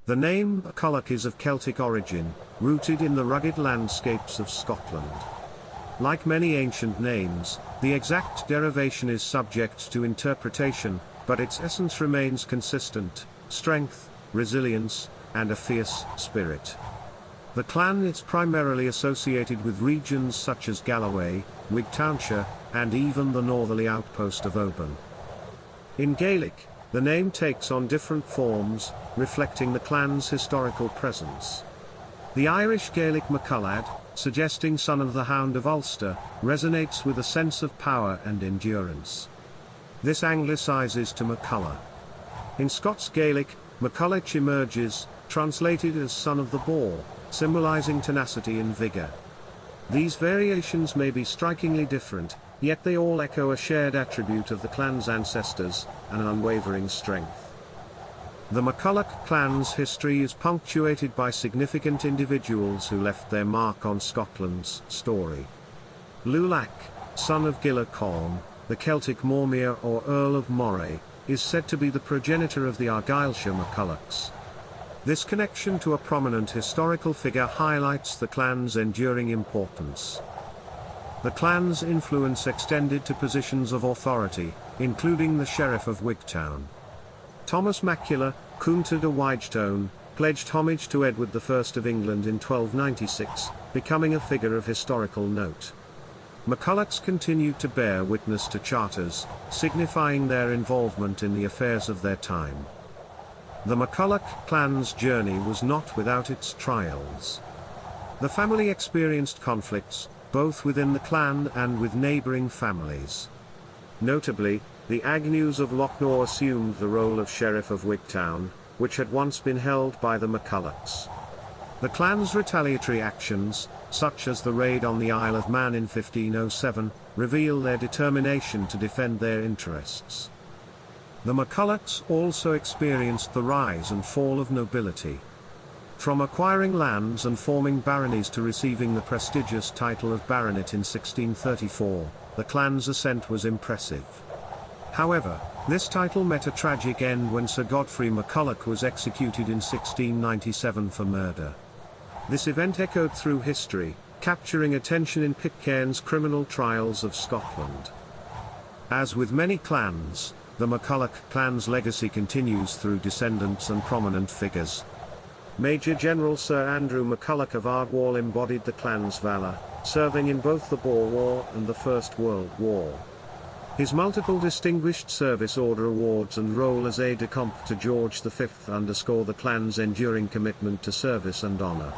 The name McCulloch is of Celtic origin, rooted in the rugged landscapes of Scotland. Like many ancient names, the exact derivation is subject to interpretation, but its essence remains consistent: strength, resilience, and a fierce spirit. The clan is primarily associated with regions such as Galloway, Wigtownshire, and even the northerly outpost of Oban. In Gaelic, the name takes on different forms, reflecting the clan's historical presence. The Irish Gaelic MacCu'uladh, suggesting son of the Hound of Ulster, resonates with a sense of power and endurance. This anglicizes to McCulloch. In Scots Gaelic, Maccullaich emerges, translated as son of the boar, symbolizing tenacity and vigor. These variations may be strikingly different, yet they all echo a shared attribute of the clan's ancestors, an unwavering strength. The MacCulloch clan's history is punctuated by significant individuals who left their mark on Scotland's story. Maccullagh, son of Galloway, the Celtic Mormaer or Earl of Moray, is said to be the progenitor of the Argyllshire MacCullochs. This connection to a prominent historical figure highlights the clan's enduring importance. The clan's influence extended to positions of authority, including the Sheriff of Wigtown. Thomas Maccullagh, Cúnta de Wigtown, pledged homage to Edward I of England in 1296, becoming a figure of historical note. MacCullochs continued to bear witness to charters, signifying their involvement in the affairs of their time. The MacCulloch clan's journey was not without its trials. The family experienced conflicts, both within the clan and with neighbouring families. Notably, the Agnews of Lochnaw assumed the role of Sheriff of Wigtown, which had once been held by the MacCullochs. The clan's retaliatory actions, such as the raid on the Isle of Man in 1507, reveal their determination to defend their interests. The MacCullochs also experienced the rise and fall of nobility. From acquiring lands and forming baronies to receiving the prestigious title of baronet in 1634, the clan's ascent was impressive. However, this title met a tragic end when Sir Godfrey McCulloch was executed in 1697 for murder. This event echoed through history, capturing attention in Pitcairn's Criminal Trials of Scotland. As with many clans, the MacCulloch clan's legacy continues through descendants and prominent figures. Major General Sir Andrew McCulloch of Ardwall embodied the clan's valour, serving in both the Boer War and the First World War. His multiple Distinguished Service Order awards and role as aide-de-camp to George V underscore the clan's enduring commitment to service and honour.